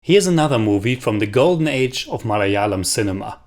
Here's another movie from the golden age of Malayalam cinema.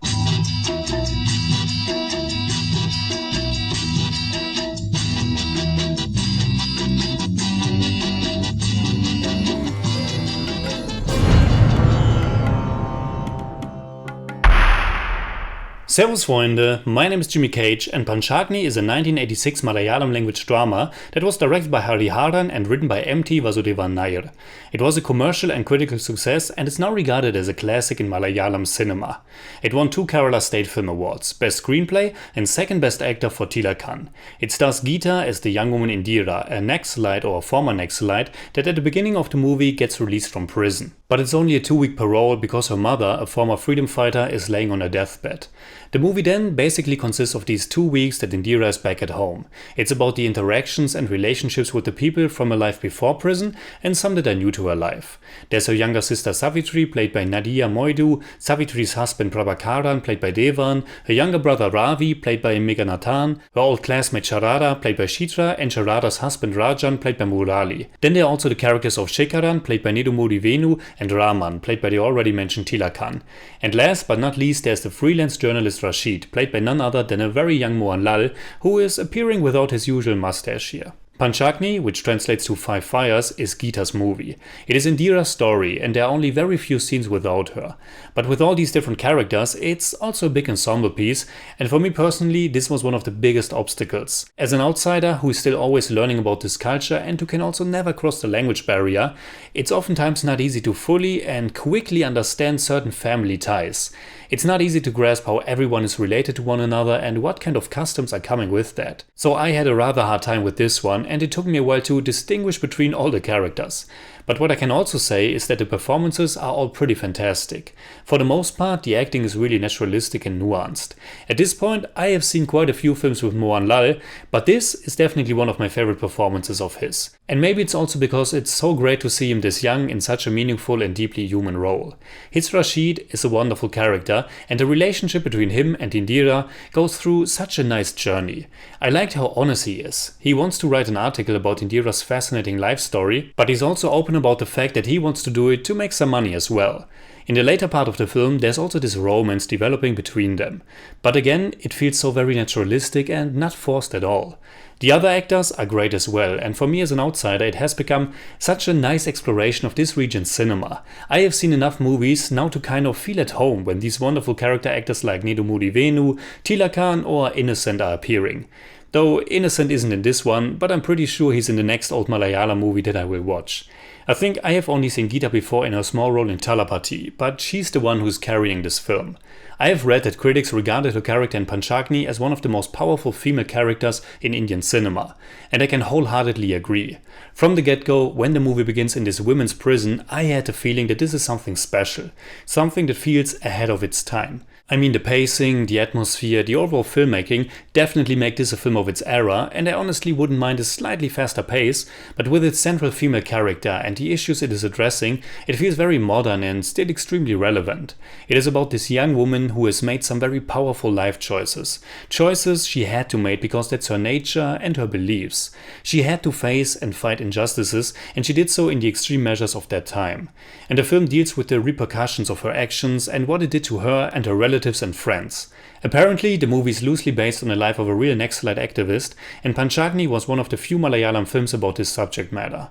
Servus Freunde, my name is Jimmy Cage and Panchagni is a 1986 Malayalam language drama that was directed by Hariharan and written by M.T. Vasudevan. It was a commercial and critical success and is now regarded as a classic in Malayalam cinema. It won 2 Kerala State Film Awards, Best Screenplay and Second Best Actor for Thilakan. It stars Geetha as the young woman Indira, a Naxalite or a former Naxalite that at the beginning of the movie gets released from prison. But it's only a 2-week parole because her mother, a former freedom fighter, is laying on her deathbed. The movie then basically consists of these 2 weeks that Indira is back at home. It's about the interactions and relationships with the people from her life before prison and some that are new to her life. There's her younger sister Savitri, played by Nadia Moidu, Savitri's husband Prabhakaran, played by Devan, her younger brother Ravi, played by Meghanathan, her old classmate Charada, played by Chitra, and Charada's husband Rajan, played by Murali. Then there are also the characters of Charakteren, played by Nedumudi Venu, and Raman, played by the already mentioned Thilakan. And last but not least, there's the freelance journalist Rashid, played by none other than a very young Mohanlal, who is appearing without his usual mustache here. Panchagni, which translates to 5 Fires, is Geetha's movie. It is Indira's story and there are only very few scenes without her. But with all these different characters, it's also a big ensemble piece, and for me personally this was one of the biggest obstacles. As an outsider who is still always learning about this culture and who can also never cross the language barrier, it's oftentimes not easy to fully and quickly understand certain family ties. It's not easy to grasp how everyone is related to one another and what kind of customs are coming with that. So I had a rather hard time with this one, and it took me a while to distinguish between all the characters. But what I can also say is that the performances are all pretty fantastic. For the most part, the acting is really naturalistic and nuanced. At this point, I have seen quite a few films with Mohanlal, but this is definitely one of my favorite performances of his. And maybe it's also because it's so great to see him this young in such a meaningful and deeply human role. His Rashid is a wonderful character, and the relationship between him and Indira goes through such a nice journey. I liked how honest he is. He wants to write an article about Indira's fascinating life story, but he's also open about the fact that he wants to do it to make some money as well. In the later part of the film, there's also this romance developing between them. But again, it feels so very naturalistic and not forced at all. The other actors are great as well, and for me as an outsider it has become such a nice exploration of this region's cinema. I have seen enough movies now to kind of feel at home when these wonderful character actors like Nedumudi Venu, Thilakan or Innocent are appearing. Though Innocent isn't in this one, but I'm pretty sure he's in the next old Malayalam movie that I will watch. I think I have only seen Geetha before in her small role in Talapati, but she's the one who's carrying this film. I have read that critics regarded her character in Panchagni as one of the most powerful female characters in Indian cinema, and I can wholeheartedly agree. From the get-go, when the movie begins in this women's prison, I had the feeling that this is something special, something that feels ahead of its time. I mean, the pacing, the atmosphere, the overall filmmaking definitely make this a film of its era, and I honestly wouldn't mind a slightly faster pace, but with its central female character and the issues it is addressing, it feels very modern and still extremely relevant. It is about this young woman who has made some very powerful life choices. Choices she had to make because that's her nature and her beliefs. She had to face and fight injustices, and she did so in the extreme measures of that time. And the film deals with the repercussions of her actions and what it did to her and her relatives and friends. Apparently, the movie is loosely based on the life of a real Naxalite activist, and Panchagni was one of the few Malayalam films about this subject matter.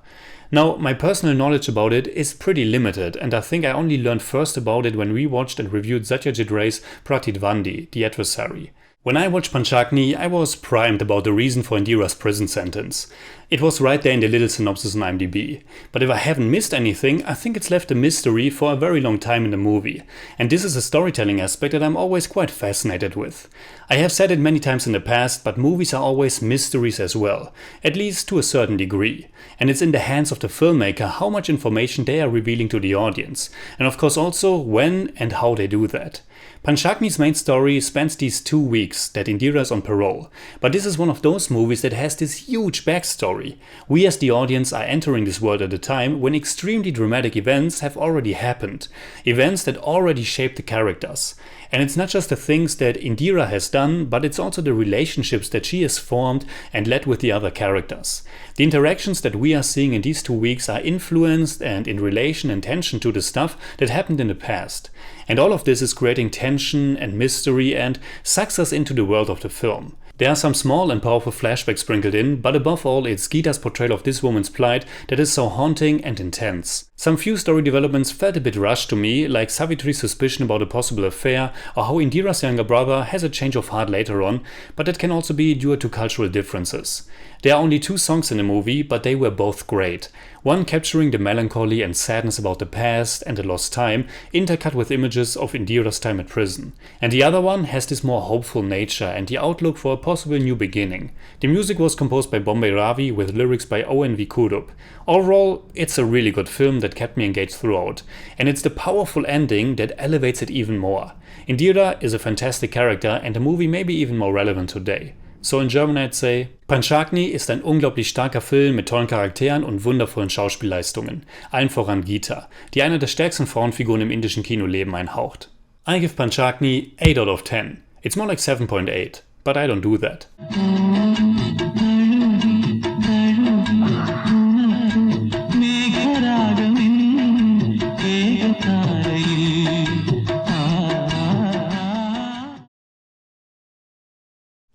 Now, my personal knowledge about it is pretty limited, and I think I only learned first about it when we watched and reviewed Satyajit Ray's Pratidvandi, The Adversary. When I watched Panchagni, I was primed about the reason for Indira's prison sentence. It was right there in the little synopsis on IMDb. But if I haven't missed anything, I think it's left a mystery for a very long time in the movie. And this is a storytelling aspect that I'm always quite fascinated with. I have said it many times in the past, but movies are always mysteries as well, at least to a certain degree. And it's in the hands of the filmmaker how much information they are revealing to the audience. And of course also when and how they do that. Panchagni's main story spans these 2 weeks weeks that Indira is on parole, but this is one of those movies that has this huge backstory. We as the audience are entering this world at a time when extremely dramatic events have already happened, events that already shape the characters. And it's not just the things that Indira has done, but it's also the relationships that she has formed and led with the other characters. The interactions that we are seeing in these 2 weeks are influenced and in relation and tension to the stuff that happened in the past. And all of this is creating tension and mystery and sucks us into the world of the film. There are some small and powerful flashbacks sprinkled in, but above all it's Geetha's portrayal of this woman's plight that is so haunting and intense. Some few story developments felt a bit rushed to me, like Savitri's suspicion about a possible affair, or how Indira's younger brother has a change of heart later on, but that can also be due to cultural differences. There are only 2 songs in the movie, but they were both great. One capturing the melancholy and sadness about the past and the lost time, intercut with images of Indira's time at prison. And the other one has this more hopeful nature and the outlook for a possible new beginning. The music was composed by Bombay Ravi with lyrics by O.N.V. Kurup. Overall, it's a really good film that kept me engaged throughout. And it's the powerful ending that elevates it even more. Indira is a fantastic character and the movie may be even more relevant today. So in German I'd say, Panchagni ist ein unglaublich starker Film mit tollen Charakteren und wundervollen Schauspielleistungen, allen voran Geetha, die eine der stärksten Frauenfiguren im indischen Kino Leben einhaucht. I give Panchagni 8 out of 10. It's more like 7.8, but I don't do that.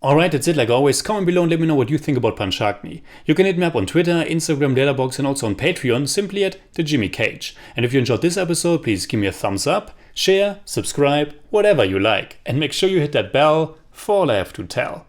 Alright, that's it like always. Comment below and let me know what you think about Panchagni. You can hit me up on Twitter, Instagram, Letterboxd and also on Patreon, simply at the Jimmy Cage. And if you enjoyed this episode, please give me a thumbs up, share, subscribe, whatever you like. And make sure you hit that bell for all I have to tell.